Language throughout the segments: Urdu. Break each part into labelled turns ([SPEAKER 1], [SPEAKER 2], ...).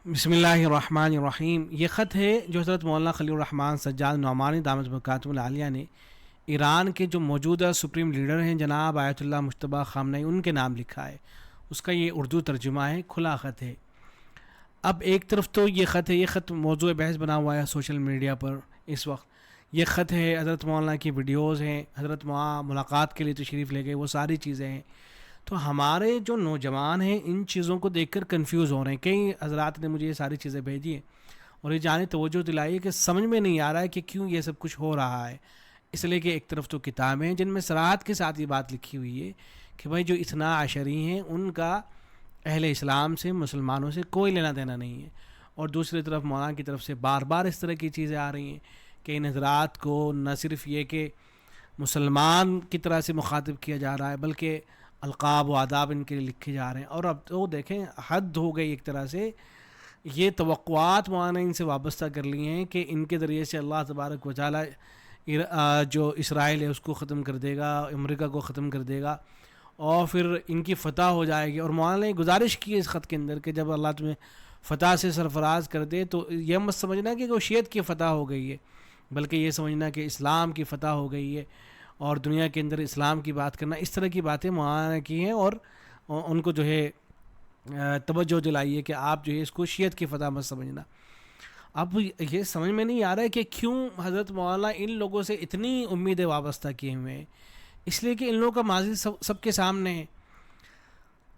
[SPEAKER 1] بسم اللہ الرحمن الرحیم. یہ خط ہے جو حضرت مولانا خلیل الرحمن سجاد نعمانی دامت برکاتہ العالیہ نے ایران کے جو موجودہ سپریم لیڈر ہیں جناب آیت اللہ مجتبیٰ خامنئی ان کے نام لکھا ہے. اس کا یہ اردو ترجمہ ہے، کھلا خط ہے. اب ایک طرف تو یہ خط ہے، یہ خط موضوع بحث بنا ہوا ہے سوشل میڈیا پر اس وقت. یہ خط ہے، حضرت مولانا کی ویڈیوز ہیں، حضرت وہاں ملاقات کے لیے تشریف لے گئے، وہ ساری چیزیں ہیں. تو ہمارے جو نوجوان ہیں ان چیزوں کو دیکھ کر کنفیوز ہو رہے ہیں. کئی حضرات نے مجھے یہ ساری چیزیں بھیجی ہیں اور یہ جانے توجہ دلائی ہے کہ سمجھ میں نہیں آ رہا ہے کہ کیوں یہ سب کچھ ہو رہا ہے. اس لیے کہ ایک طرف تو کتابیں ہیں جن میں صراحت کے ساتھ یہ بات لکھی ہوئی ہے کہ بھائی جو اثنا عشری ہیں ان کا اہل اسلام سے، مسلمانوں سے کوئی لینا دینا نہیں ہے. اور دوسری طرف مولانا کی طرف سے بار بار اس طرح کی چیزیں آ رہی ہیں کہ ان حضرات کو نہ صرف یہ کہ مسلمان کی طرح سے مخاطب کیا جا رہا ہے بلکہ القاب و آداب ان کے لیے لکھے جا رہے ہیں. اور اب تو دیکھیں حد ہو گئی ایک طرح سے. یہ توقعات مولانا نے ان سے وابستہ کر لی ہیں کہ ان کے ذریعے سے اللہ تبارک و تعالی جو اسرائیل ہے اس کو ختم کر دے گا، امریکہ کو ختم کر دے گا اور پھر ان کی فتح ہو جائے گی. اور مولانا نے گزارش کی ہے اس خط کے اندر کہ جب اللہ تمہیں فتح سے سرفراز کر دے تو یہ مت سمجھنا کہ وہ شیعت کی فتح ہو گئی ہے، بلکہ یہ سمجھنا کہ اسلام کی فتح ہو گئی ہے اور دنیا کے اندر اسلام کی بات کرنا. اس طرح کی باتیں مولانا نے کی ہیں اور ان کو جو ہے توجہ دلائیے کہ آپ جو ہے اس کو شیعت کی فتح مت سمجھنا. اب یہ سمجھ میں نہیں آ رہا ہے کہ کیوں حضرت مولانا ان لوگوں سے اتنی امیدیں وابستہ کیے ہوئے ہیں. اس لیے کہ ان لوگوں کا ماضی سب کے سامنے ہے،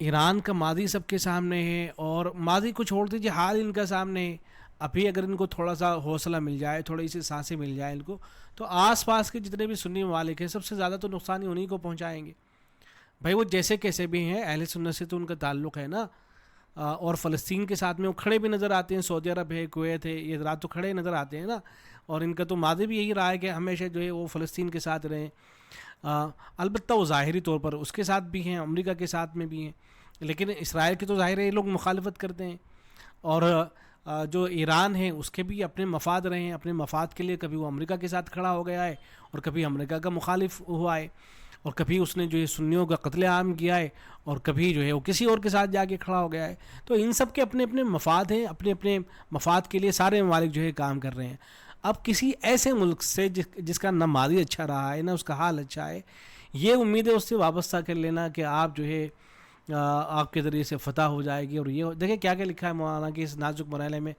[SPEAKER 1] ایران کا ماضی سب کے سامنے ہے اور ماضی کو چھوڑ دیجیے حال ان کا سامنے ہے. ابھی اگر ان کو تھوڑا سا حوصلہ مل جائے، تھوڑی سی سانسیں مل جائے ان کو، تو آس پاس کے جتنے بھی سنی ممالک ہیں سب سے زیادہ تو نقصان انہیں کو پہنچائیں گے. بھائی وہ جیسے کیسے بھی ہیں اہل سنت سے تو ان کا تعلق ہے نا. اور فلسطین کے ساتھ میں وہ کھڑے بھی نظر آتے ہیں، سعودی عرب ہے، کویت ہے، یہ حضرات تو کھڑے نظر آتے ہیں نا. اور ان کا تو ماضی بھی یہی رہا ہے کہ ہمیشہ جو ہے وہ فلسطین کے ساتھ رہیں. البتہ وہ ظاہری طور پر اس کے ساتھ بھی ہیں، امریکہ کے ساتھ میں بھی ہیں، لیکن اسرائیل کی تو ظاہر ہے یہ لوگ مخالفت کرتے ہیں. اور جو ایران ہے اس کے بھی اپنے مفاد رہے ہیں. اپنے مفاد کے لیے کبھی وہ امریکہ کے ساتھ کھڑا ہو گیا ہے اور کبھی امریکہ کا مخالف ہوا ہے، اور کبھی اس نے جو ہے سنیوں کا قتل عام کیا ہے اور کبھی جو ہے وہ کسی اور کے ساتھ جا کے کھڑا ہو گیا ہے. تو ان سب کے اپنے اپنے مفاد ہیں، اپنے اپنے مفاد کے لیے سارے ممالک جو ہے کام کر رہے ہیں. اب کسی ایسے ملک سے جس کا نہ ماضی اچھا رہا ہے نہ اس کا حال اچھا ہے، یہ امیدیں اس سے وابستہ کر لینا کہ آپ جو ہے آپ کے ذریعے سے فتح ہو جائے گی. اور یہ دیکھیں کیا کیا لکھا ہے مولانا کی اس نازک مرحلے میں،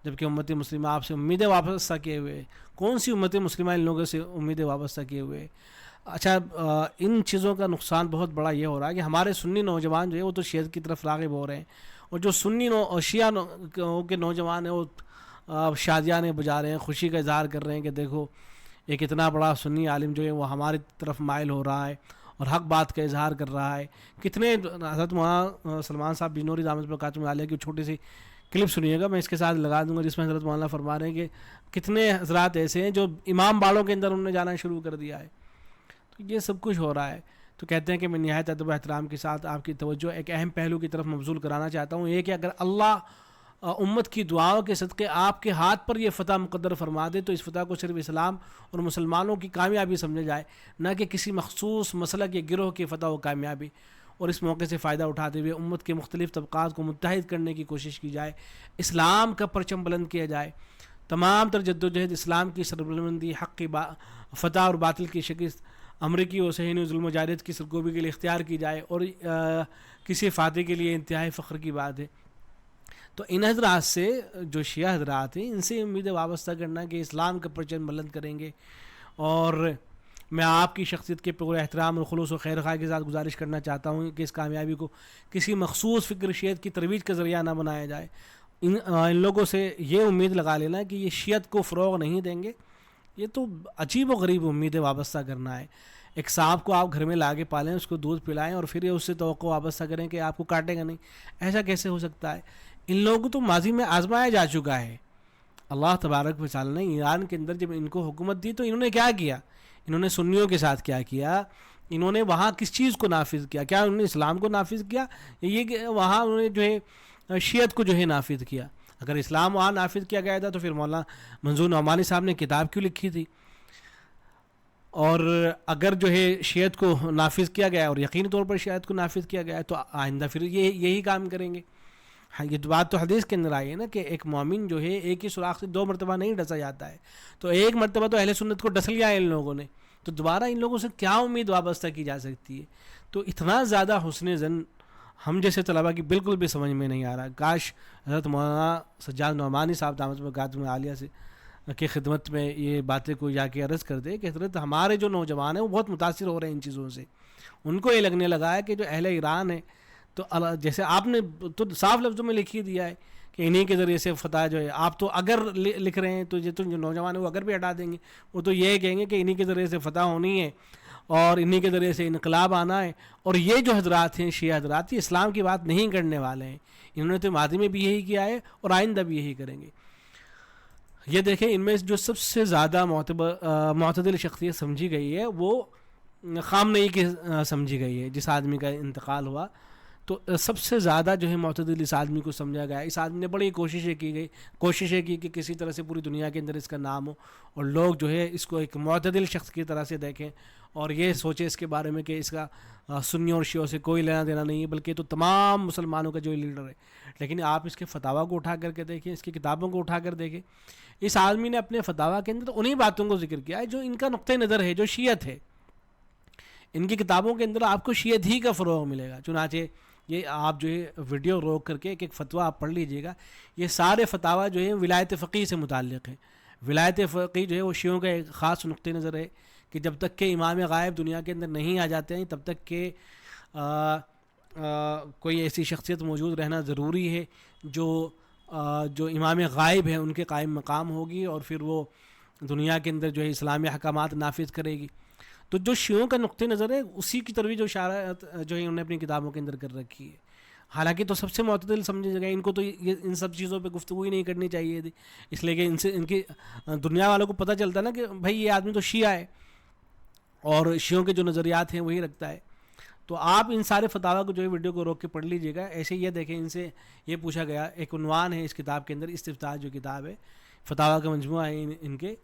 [SPEAKER 1] جبکہ امت مسلمہ آپ سے امیدیں وابستہ کیے ہوئے. کون سی امت مسلمہ ان لوگوں سے امیدیں وابستہ کیے ہوئے؟ اچھا ان چیزوں کا نقصان بہت بڑا یہ ہو رہا ہے کہ ہمارے سنی نوجوان جو ہے وہ تو شیعت کی طرف راغب ہو رہے ہیں، اور جو سنی شیعہ کے نوجوان ہیں وہ شادیاں بجا رہے ہیں، خوشی کا اظہار کر رہے ہیں کہ دیکھو ایک اتنا بڑا سنی عالم جو ہے وہ ہماری طرف مائل ہو رہا ہے اور حق بات کا اظہار کر رہا ہے. کتنے حضرت مولانا سلمان صاحب بنوری دامت برکاتہ العالیہ کی چھوٹی سی کلپ سنیے گا، میں اس کے ساتھ لگا دوں گا، جس میں حضرت مولانا فرما رہے ہیں کہ کتنے حضرات ایسے ہیں جو امام باڑوں کے اندر انہوں نے جانا شروع کر دیا ہے. تو یہ سب کچھ ہو رہا ہے. تو کہتے ہیں کہ میں نہایت ادب و احترام کے ساتھ آپ کی توجہ ایک اہم پہلو کی طرف مبذول کرانا چاہتا ہوں، یہ کہ اگر اللہ امت کی دعاؤں کے صدقے آپ کے ہاتھ پر یہ فتح مقدر فرما دے تو اس فتح کو صرف اسلام اور مسلمانوں کی کامیابی سمجھا جائے، نہ کہ کسی مخصوص مسلک یا گروہ کی فتح و کامیابی. اور اس موقع سے فائدہ اٹھاتے ہوئے امت کے مختلف طبقات کو متحد کرنے کی کوشش کی جائے، اسلام کا پرچم بلند کیا جائے، تمام تر جدوجہد اسلام کی سربلندی، حق کی فتح اور باطل کی شکست، امریکی و صہیونی ظلم و جارحیت کی سرکوبی کے لیے اختیار کی جائے. اور کسی فاتح کے لیے انتہائی فخر کی بات ہے. تو ان حضرات سے جو شیعہ حضرات ہیں ان سے امیدیں وابستہ کرنا کہ اسلام کا پرچم بلند کریں گے. اور میں آپ کی شخصیت کے پورے احترام اور خلوص و خیر خواہ کے ساتھ گزارش کرنا چاہتا ہوں کہ اس کامیابی کو کسی مخصوص فکر شیعت کی ترویج کا ذریعہ نہ بنایا جائے. ان لوگوں سے یہ امید لگا لینا کہ یہ شیعت کو فروغ نہیں دیں گے، یہ تو عجیب و غریب امیدیں وابستہ کرنا ہے. ایک سانپ کو آپ گھر میں لا کے پالیں، اس کو دودھ پلائیں اور پھر یہ اس سے توقع وابستہ کریں کہ آپ کو کاٹے گا نہیں، ایسا کیسے ہو سکتا ہے؟ ان لوگوں کو تو ماضی میں آزمایا جا چکا ہے. اللہ تبارک و تعالی نے ایران کے اندر جب ان کو حکومت دی تو انہوں نے کیا کیا؟ انہوں نے سنیوں کے ساتھ کیا کیا؟ انہوں نے وہاں کس چیز کو نافذ کیا؟ کیا انہوں نے اسلام کو نافذ کیا؟ یہ کہ وہاں انہوں نے جو ہے شیعت کو جو ہے نافذ کیا. اگر اسلام وہاں نافذ کیا گیا تھا تو پھر مولانا منظور نعمانی صاحب نے کتاب کیوں لکھی تھی؟ اور اگر جو ہے شیعت کو نافذ کیا گیا اور یقینی طور پر شیعت کو نافذ کیا گیا تو آئندہ پھر یہی کام کریں گے. ہاں یہ بات تو حدیث کے اندر آئی ہے نا کہ ایک مومن جو ہے ایک ہی سوراخ سے 2 مرتبہ نہیں ڈسا جاتا ہے. تو ایک مرتبہ تو اہل سنت کو ڈس لیا ہے ان لوگوں نے, تو دوبارہ ان لوگوں سے کیا امید وابستہ کی جا سکتی ہے؟ تو اتنا زیادہ حسن زن ہم جیسے طلباء کی بالکل بھی سمجھ میں نہیں آ رہا. کاش حضرت مولانا سجاد نعمانی صاحب دامت برکاتہ عالیہ سے کی خدمت میں یہ باتیں کوئی جا کے عرض کر دے کہ حضرت ہمارے جو نوجوان ہیں وہ بہت متاثر ہو رہے ہیں ان چیزوں سے. ان کو یہ لگنے لگا ہے کہ جو اہل ایران ہے تو جیسے آپ نے تو صاف لفظوں میں لکھ ہی دیا ہے کہ انہی کے ذریعے سے فتح جو ہے, آپ تو اگر لکھ رہے ہیں تو یہ تو جو نوجوان ہیں وہ اگر بھی ہٹا دیں گے, وہ تو یہ کہیں گے کہ انہی کے ذریعے سے فتح ہونی ہے اور انہی کے ذریعے سے انقلاب آنا ہے. اور یہ جو حضرات ہیں شیعہ حضرات, یہ اسلام کی بات نہیں کرنے والے ہیں. انہوں نے تو ماضی میں بھی یہی کیا ہے اور آئندہ بھی یہی کریں گے. یہ دیکھیں ان میں جو سب سے زیادہ معتدل شخصیت سمجھی گئی ہے وہ خامنئی کی سمجھی گئی ہے. جس آدمی کا انتقال ہوا تو سب سے زیادہ جو ہے معتدل اس آدمی کو سمجھا گیا. اس آدمی نے بڑی کوششیں کی کہ کسی طرح سے پوری دنیا کے اندر اس کا نام ہو اور لوگ جو ہے اس کو ایک معتدل شخص کی طرح سے دیکھیں اور یہ سوچے اس کے بارے میں کہ اس کا سنیوں اور شیعوں سے کوئی لینا دینا نہیں ہے, بلکہ تو تمام مسلمانوں کا جو لیڈر ہے. لیکن آپ اس کے فتاویٰ کو اٹھا کر کے دیکھیں, اس کی کتابوں کو اٹھا کر دیکھیں, اس آدمی نے اپنے فتاویٰ کے اندر انہی باتوں کو ذکر کیا ہے جو ان کا نقطہ نظر ہے, جو شیعت ہے. ان کی کتابوں کے اندر آپ کو شیعت ہی کا فروغ ملے گا. چنانچہ یہ آپ جو ہے ویڈیو روک کر کے ایک فتویٰ آپ پڑھ لیجئے گا. یہ سارے فتاویٰ جو ہیں ولایت فقیہ سے متعلق ہیں. ولایت فقیہ جو ہے وہ شیعوں کا ایک خاص نقطہ نظر ہے کہ جب تک کہ امام غائب دنیا کے اندر نہیں آ جاتے ہیں تب تک کہ کوئی ایسی شخصیت موجود رہنا ضروری ہے جو امام غائب ہیں ان کے قائم مقام ہوگی اور پھر وہ دنیا کے اندر جو ہے اسلامی احکامات نافذ کرے گی. تو جو شیعوں کا نقطہ نظر ہے اسی کی طرف جو اشارت جو ہے انہوں نے اپنی کتابوں کے اندر کر رکھی ہے. حالانکہ تو سب سے معتدل سمجھی جگہ, ان کو تو ان سب چیزوں پہ گفتگو ہی نہیں کرنی چاہیے تھی, اس لیے کہ ان کی دنیا والوں کو پتہ چلتا نا کہ بھائی یہ آدمی تو شیعہ ہے اور شیعوں کے جو نظریات ہیں وہی رکھتا ہے. تو آپ ان سارے فتاویٰ کو جو ہے ویڈیو کو روک کے پڑھ لیجئے گا. ایسے یہ دیکھیں ان سے یہ پوچھا گیا, ایک عنوان ہے اس کتاب کے اندر, استفتاء جو کتاب ہے, فتاویٰ کا مجموعہ ہے ان کے.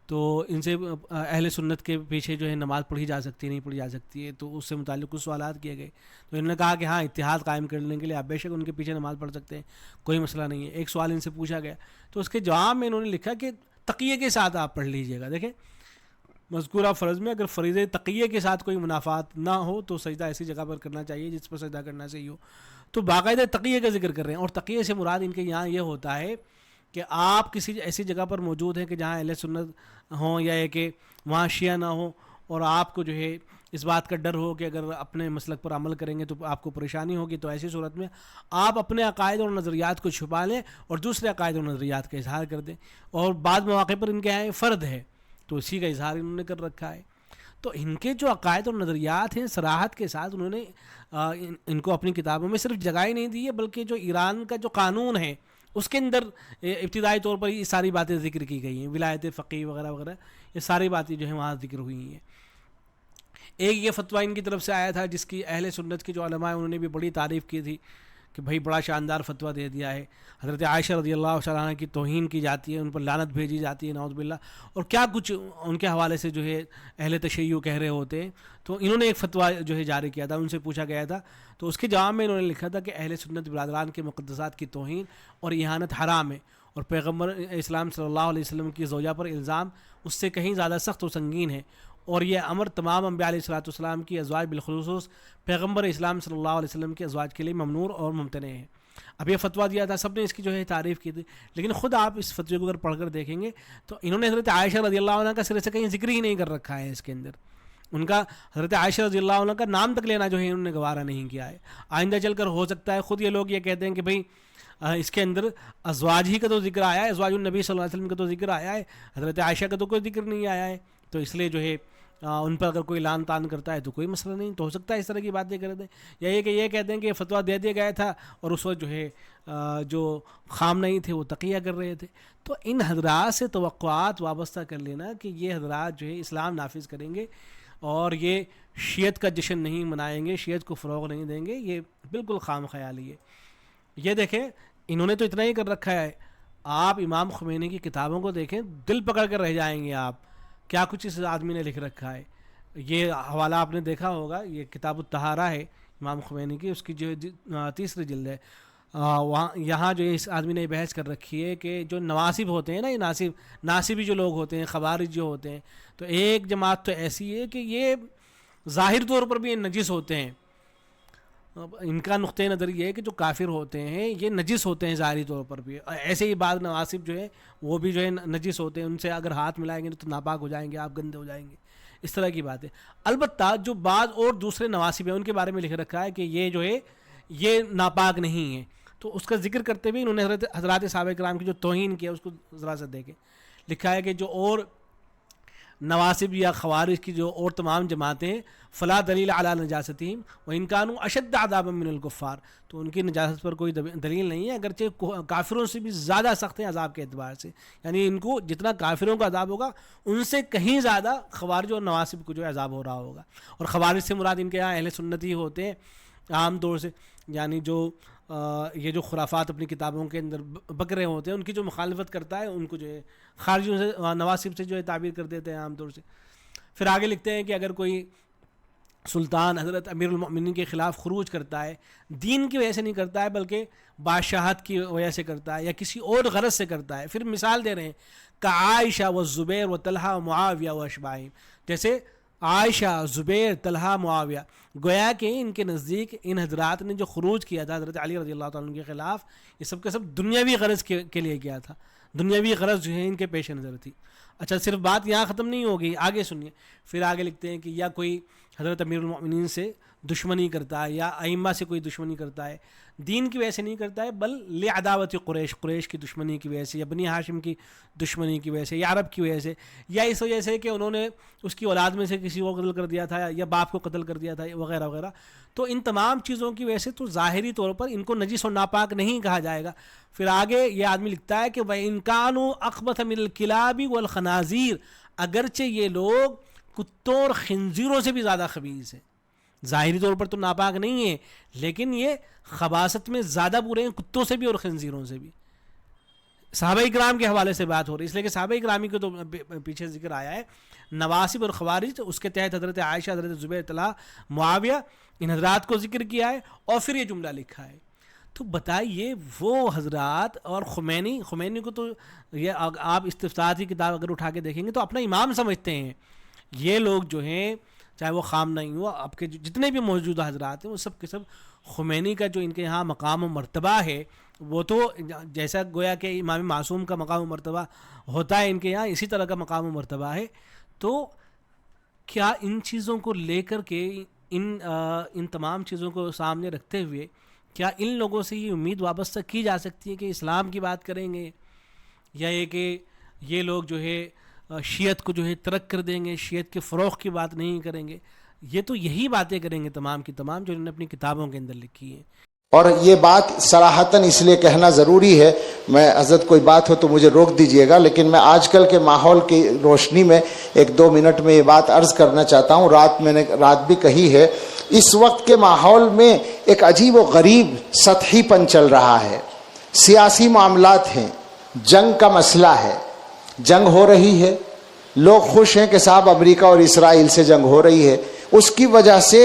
[SPEAKER 1] تو ان سے اہل سنت کے پیچھے جو ہے نماز پڑھی جا سکتی ہے نہیں پڑھی جا سکتی ہے, تو اس سے متعلق کچھ سوالات کیے گئے. تو انہوں نے کہا کہ ہاں اتحاد قائم کرنے کے لیے آپ بے شک ان کے پیچھے نماز پڑھ سکتے ہیں, کوئی مسئلہ نہیں ہے. ایک سوال ان سے پوچھا گیا تو اس کے جواب میں انہوں نے لکھا کہ تقیے کے ساتھ آپ پڑھ لیجئے گا. دیکھیں مذکورہ فرض میں اگر فریضہ تقیے کے ساتھ کوئی منافات نہ ہو تو سجدہ ایسی جگہ پر کرنا چاہیے جس پر سجدہ کرنا صحیح ہو. تو باقاعدہ تقیے کا ذکر کر رہے ہیں, اور تقیے سے مراد ان کے یہاں یہ ہوتا ہے کہ آپ کسی ایسی جگہ پر موجود ہیں کہ جہاں اہل سنت ہوں یا یہ کہ وہاں شیعہ نہ ہو, اور آپ کو جو ہے اس بات کا ڈر ہو کہ اگر اپنے مسلک پر عمل کریں گے تو آپ کو پریشانی ہوگی. تو ایسی صورت میں آپ اپنے عقائد اور نظریات کو چھپا لیں اور دوسرے عقائد اور نظریات کا اظہار کر دیں. اور بعض مواقع پر ان کے یہاں فرد ہے تو اسی کا اظہار انہوں نے کر رکھا ہے. تو ان کے جو عقائد اور نظریات ہیں صراحت کے ساتھ انہوں نے ان کو اپنی کتابوں میں صرف جگہ ہی نہیں دی ہے, بلکہ جو ایران کا جو قانون ہے اس کے اندر ابتدائی طور پر یہ ساری باتیں ذکر کی گئی ہیں, ولایت فقیہ وغیرہ وغیرہ, یہ ساری باتیں جو ہیں وہاں ذکر ہوئی ہیں. ایک یہ فتویٰ ان کی طرف سے آیا تھا جس کی اہل سنت کے جو علماء ہیں انہوں نے بھی بڑی تعریف کی تھی کہ بھائی بڑا شاندار فتویٰ دے دیا ہے. حضرت عائشہ رضی اللہ عنہا کی توہین کی جاتی ہے, ان پر لعنت بھیجی جاتی ہے نعوذ باللہ, اور کیا کچھ ان کے حوالے سے جو ہے اہل تشیع کہہ رہے ہوتے ہیں. تو انہوں نے ایک فتویٰ جو ہے جاری کیا تھا, ان سے پوچھا گیا تھا تو اس کے جواب میں انہوں نے لکھا تھا کہ اہل سنت برادران کے مقدسات کی توہین اور اہانت حرام ہے, اور پیغمبر اسلام صلی اللہ علیہ وسلم کی زوجہ پر الزام اس سے کہیں زیادہ سخت و سنگین ہے, اور یہ امر تمام انبیاء علیہ الصلوۃ والسلام کی ازواج بالخصوص پیغمبر اسلام صلی اللہ علیہ وسلم کے ازواج کے لیے ممنوع اور ممتنع ہے. اب یہ فتویٰ دیا تھا, سب نے اس کی جو ہے تعریف کی تھی, لیکن خود آپ اس فتوے کو اگر پڑھ کر دیکھیں گے تو انہوں نے حضرت عائشہ رضی اللہ عنہ کا سرے سے کہیں ذکر ہی نہیں کر رکھا ہے. اس کے اندر ان کا حضرت عائشہ رضی اللہ عنہ کا نام تک لینا جو ہے انہوں نے گوارا نہیں کیا ہے. آئندہ چل کر ہو سکتا ہے خود یہ لوگ یہ کہتے ہیں کہ بھئی اس کے اندر ازواج ہی کا تو ذکر آیا ہے, ازواج النبی صلی اللہ علیہ وسلم کا تو ذکر آیا ہے, حضرت عائشہ کا تو کوئی ذکر نہیں آیا ہے, تو اس لیے جو ہے ان پر اگر کوئی لان تان کرتا ہے تو کوئی مسئلہ نہیں. تو ہو سکتا ہے اس طرح کی باتیں کر دیں, یا یہ کہ یہ کہتے ہیں کہ فتویٰ دے دیا گیا تھا اور اس وقت جو ہے جو خامنئی تھے وہ تقیہ کر رہے تھے. تو ان حضرات سے توقعات وابستہ کر لینا کہ یہ حضرات جو ہے اسلام نافذ کریں گے اور یہ شیعت کا جشن نہیں منائیں گے, شیعت کو فروغ نہیں دیں گے, یہ بالکل خام خیالی ہے. یہ دیکھیں انہوں نے تو اتنا ہی کر رکھا ہے. آپ امام خمینی کی کتابوں کو دیکھیں, دل پکڑ کر رہ جائیں گے آپ, کیا کچھ اس آدمی نے لکھ رکھا ہے. یہ حوالہ آپ نے دیکھا ہوگا, یہ کتاب الطہارہ ہے امام خمینی کی, اس کی جو 3ری جلد ہے, وہاں یہاں جو اس آدمی نے بحث کر رکھی ہے کہ جو نواسب ہوتے ہیں نا، یہ ناصبی جو لوگ ہوتے ہیں، خوارج جو ہوتے ہیں، تو ایک جماعت تو ایسی ہے کہ یہ ظاہر طور پر بھی یہ نجس ہوتے ہیں. ان کا نقطۂ نظر یہ ہے کہ جو کافر ہوتے ہیں یہ نجس ہوتے ہیں ظاہری طور پر بھی. ایسے ہی بعض نواسب جو ہے وہ بھی جو ہے نجس ہوتے ہیں، ان سے اگر ہاتھ ملائیں گے تو ناپاک ہو جائیں گے، آپ گندے ہو جائیں گے، اس طرح کی بات ہے. البتہ جو بعض اور دوسرے نواسب ہیں ان کے بارے میں لکھ رکھا ہے کہ یہ جو ہے یہ ناپاک نہیں ہے. تو اس کا ذکر کرتے ہوئے انہوں نے حضرات صحابہ کرام کی جو توہین کیا اس کو ذرا سا دیکھیں. لکھا ہے کہ جو اور نواسب یا خوارج کی جو اور تمام جماعتیں ہیں، فلا دلیل علی نجاستہم وان کانوا اشد عذابا من الکفار، تو ان کی نجاست پر کوئی دلیل نہیں ہے اگرچہ کافروں سے بھی زیادہ سخت ہیں عذاب کے اعتبار سے. یعنی ان کو جتنا کافروں کا عذاب ہوگا ان سے کہیں زیادہ خوارج اور نواسب کو جو ہے عذاب ہو رہا ہوگا. اور خوارج سے مراد ان کے یہاں اہل سنتی ہوتے ہیں عام طور سے، یعنی جو یہ جو خرافات اپنی کتابوں کے اندر بکرے ہوتے ہیں ان کی جو مخالفت کرتا ہے ان کو جو ہے خارجیوں سے نواسب سے جو ہے تعبیر کر دیتے ہیں عام طور سے. پھر آگے لکھتے ہیں کہ اگر کوئی سلطان حضرت امیر المؤمنین کے خلاف خروج کرتا ہے، دین کی وجہ سے نہیں کرتا ہے بلکہ بادشاہت کی وجہ سے کرتا ہے یا کسی اور غرض سے کرتا ہے. پھر مثال دے رہے ہیں کہ عائشہ و زبیر و طلحہ و معاویہ و اشباہم، جیسے عائشہ، زبیر، طلحہ، معاویہ، گویا کہ ان کے نزدیک ان حضرات نے جو خروج کیا تھا حضرت علی رضی اللہ تعالیٰ عنہ کے خلاف، یہ سب کا سب دنیاوی غرض کے لیے کیا تھا. دنیاوی غرض جو ہے ان کے پیش نظر تھی. اچھا، صرف بات یہاں ختم نہیں ہوگی، آگے سنیے. پھر آگے لکھتے ہیں کہ یا کوئی حضرت امیر المؤمنین سے دشمنی کرتا ہے یا ائمہ سے کوئی دشمنی کرتا ہے، دین کی وجہ سے نہیں کرتا ہے بل لعداوت قریش کی دشمنی کی وجہ سے یا بنی ہاشم کی دشمنی کی وجہ سے یا عرب کی وجہ سے، یا اس وجہ سے کہ انہوں نے اس کی اولاد میں سے کسی کو قتل کر دیا تھا یا باپ کو قتل کر دیا تھا وغیرہ وغیرہ. تو ان تمام چیزوں کی وجہ سے تو ظاہری طور پر ان کو نجس و ناپاک نہیں کہا جائے گا. پھر آگے یہ آدمی لکھتا ہے کہ وَإِن كَانُوا أَخْبَثَ مِنَ الْكِلَابِ وَالْخَنَازِيرِ، اگرچہ یہ لوگ کتوں اور خنزیروں سے بھی زیادہ خبیث ہیں. ظاہری طور پر تو ناپاک نہیں ہے لیکن یہ خباثت میں زیادہ برے ہیں کتوں سے بھی اور خنزیروں سے بھی. صحابہ کرام کے حوالے سے بات ہو رہی ہے، اس لیے کہ صحابہ کرامی کو تو پیچھے ذکر آیا ہے. نواسب اور خوارج اس کے تحت حضرت عائشہ، حضرت زبیر، طلحہ، معاویہ، ان حضرات کو ذکر کیا ہے اور پھر یہ جملہ لکھا ہے. تو بتائیے وہ حضرات اور خمینی کو تو یہ آپ استفتاح کی کتاب اگر اٹھا کے دیکھیں گے تو اپنا امام سمجھتے ہیں. یہ لوگ جو ہیں چاہے وہ خامنہ ہی ہو، آپ کے جتنے بھی موجودہ حضرات ہیں وہ سب کے سب خمینی کا جو ان کے یہاں مقام و مرتبہ ہے وہ تو جیسا گویا کہ امام معصوم کا مقام و مرتبہ ہوتا ہے ان کے یہاں، اسی طرح کا مقام و مرتبہ ہے. تو کیا ان چیزوں کو لے کر کے ان تمام چیزوں کو سامنے رکھتے ہوئے کیا ان لوگوں سے یہ امید وابستہ کی جا سکتی ہے کہ اسلام کی بات کریں گے، یا یہ کہ یہ لوگ جو ہے شیعت کو جو ہے ترک کر دیں گے، شیعت کے فروغ کی بات نہیں کریں گے؟ یہ تو یہی باتیں کریں گے تمام کی تمام جو انہوں نے اپنی کتابوں کے اندر لکھی ہیں.
[SPEAKER 2] اور یہ بات صراحتاً اس لیے کہنا ضروری ہے، میں حضرت کوئی بات ہو تو مجھے روک دیجئے گا، لیکن میں آج کل کے ماحول کی روشنی میں 1-2 منٹ میں یہ بات عرض کرنا چاہتا ہوں. میں نے رات بھی کہی ہے، اس وقت کے ماحول میں ایک عجیب و غریب سطحی پن چل رہا ہے. سیاسی معاملات ہیں، جنگ کا مسئلہ ہے، جنگ ہو رہی ہے، لوگ خوش ہیں کہ صاحب امریکہ اور اسرائیل سے جنگ ہو رہی ہے. اس کی وجہ سے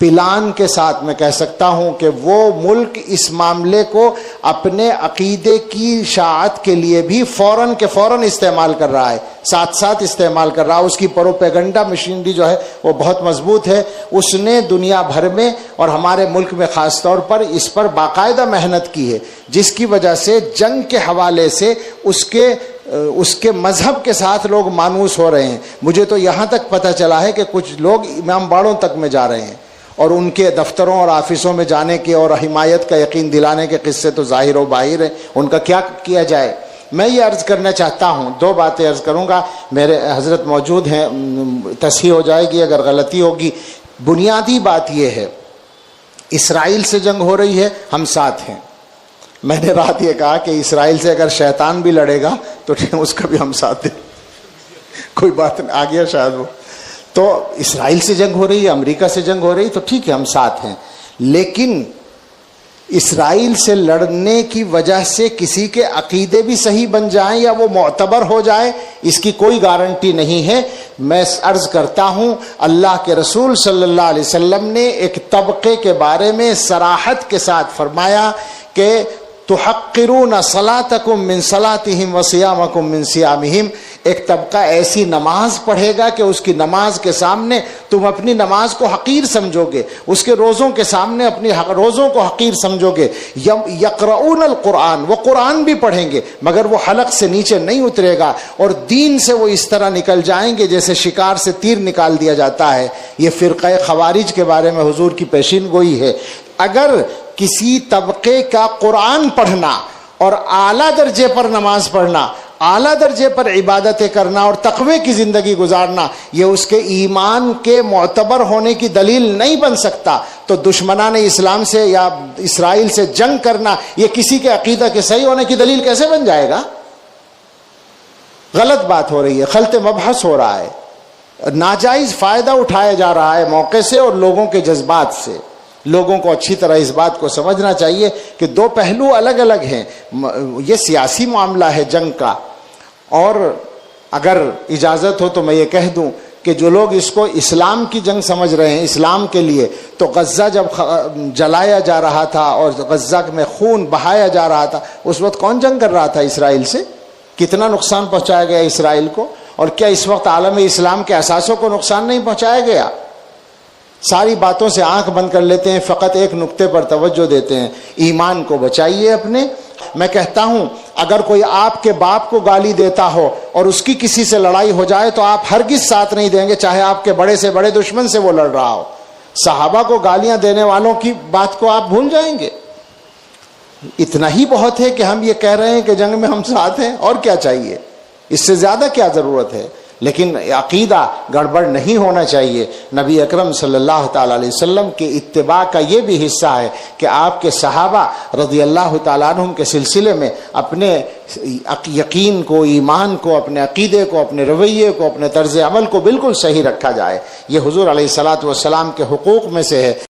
[SPEAKER 2] پلان کے ساتھ میں کہہ سکتا ہوں کہ وہ ملک اس معاملے کو اپنے عقیدے کی اشاعت کے لیے بھی فوراً کے فوراً استعمال کر رہا ہے، ساتھ استعمال کر رہا ہے. اس کی پروپیگنڈا مشینری جو ہے وہ بہت مضبوط ہے. اس نے دنیا بھر میں اور ہمارے ملک میں خاص طور پر اس پر باقاعدہ محنت کی ہے، جس کی وجہ سے جنگ کے حوالے سے اس کے مذہب کے ساتھ لوگ مانوس ہو رہے ہیں. مجھے تو یہاں تک پتہ چلا ہے کہ کچھ لوگ امام باڑوں تک میں جا رہے ہیں اور ان کے دفتروں اور آفسوں میں جانے کے اور حمایت کا یقین دلانے کے قصے تو ظاہر و باہر ہیں. ان کا کیا کیا جائے؟ میں یہ عرض کرنا چاہتا ہوں، 2 باتیں عرض کروں گا. میرے حضرت موجود ہیں، تصحیح ہو جائے گی اگر غلطی ہوگی. بنیادی بات یہ ہے، اسرائیل سے جنگ ہو رہی ہے، ہم ساتھ ہیں. میں نے رات یہ کہا کہ اسرائیل سے اگر شیطان بھی لڑے گا تو اس کا بھی ہم ساتھ ہیں. کوئی بات نہیں، آ گیا شاید وہ. تو اسرائیل سے جنگ ہو رہی ہے، امریکہ سے جنگ ہو رہی ہے تو ٹھیک ہے ہم ساتھ ہیں، لیکن اسرائیل سے لڑنے کی وجہ سے کسی کے عقیدے بھی صحیح بن جائیں یا وہ معتبر ہو جائے، اس کی کوئی گارنٹی نہیں ہے. میں عرض کرتا ہوں، اللہ کے رسول صلی اللہ علیہ وسلم نے ایک طبقے کے بارے میں صراحت کے ساتھ فرمایا کہ تحقرون صلاتکم من صلاتہم وصیامکم من صیامہم، ایک طبقہ ایسی نماز پڑھے گا کہ اس کی نماز کے سامنے تم اپنی نماز کو حقیر سمجھو گے، اس کے روزوں کے سامنے اپنی روزوں کو حقیر سمجھو گے۔ یقرؤون القرآن، وہ قرآن بھی پڑھیں گے مگر وہ حلق سے نیچے نہیں اترے گا، اور دین سے وہ اس طرح نکل جائیں گے جیسے شکار سے تیر نکال دیا جاتا ہے۔ یہ فرقہ خوارج کے بارے میں حضور کی پیشین گوئی ہے۔ اگر کسی طبقے کا قرآن پڑھنا اور اعلیٰ درجے پر نماز پڑھنا، اعلیٰ درجے پر عبادتیں کرنا اور تقوی کی زندگی گزارنا یہ اس کے ایمان کے معتبر ہونے کی دلیل نہیں بن سکتا، تو دشمنان اسلام سے یا اسرائیل سے جنگ کرنا یہ کسی کے عقیدہ کے صحیح ہونے کی دلیل کیسے بن جائے گا؟ غلط بات ہو رہی ہے، خلط مبحث ہو رہا ہے، ناجائز فائدہ اٹھایا جا رہا ہے موقع سے اور لوگوں کے جذبات سے۔ لوگوں کو اچھی طرح اس بات کو سمجھنا چاہیے کہ دو پہلو الگ الگ ہیں، یہ سیاسی معاملہ ہے جنگ کا، اور اگر اجازت ہو تو میں یہ کہہ دوں کہ جو لوگ اس کو اسلام کی جنگ سمجھ رہے ہیں، اسلام کے لیے، تو غزہ جب جلایا جا رہا تھا اور غزہ میں خون بہایا جا رہا تھا، اس وقت کون جنگ کر رہا تھا اسرائیل سے؟ کتنا نقصان پہنچایا گیا اسرائیل کو؟ اور کیا اس وقت عالم اسلام کے اساسوں کو نقصان نہیں پہنچایا گیا؟ ساری باتوں سے آنکھ بند کر لیتے ہیں، فقط ایک نقطے پر توجہ دیتے ہیں، ایمان کو بچائیے اپنے۔ میں کہتا ہوں اگر کوئی آپ کے باپ کو گالی دیتا ہو اور اس کی کسی سے لڑائی ہو جائے تو آپ ہرگز ساتھ نہیں دیں گے، چاہے آپ کے بڑے سے بڑے دشمن سے وہ لڑ رہا ہو۔ صحابہ کو گالیاں دینے والوں کی بات کو آپ بھول جائیں گے؟ اتنا ہی بہت ہے کہ ہم یہ کہہ رہے ہیں کہ جنگ میں ہم ساتھ ہیں، اور کیا چاہیے؟ اس سے زیادہ کیا ضرورت ہے؟ لیکن عقیدہ گڑبڑ نہیں ہونا چاہیے۔ نبی اکرم صلی اللہ تعالیٰ علیہ وسلم کے اتباع کا یہ بھی حصہ ہے کہ آپ کے صحابہ رضی اللہ تعالیٰ عنہم کے سلسلے میں اپنے یقین کو، ایمان کو، اپنے عقیدے کو، اپنے رویے کو، اپنے طرز عمل کو بالکل صحیح رکھا جائے۔ یہ حضور علیہ الصلوۃ والسلام کے حقوق میں سے ہے۔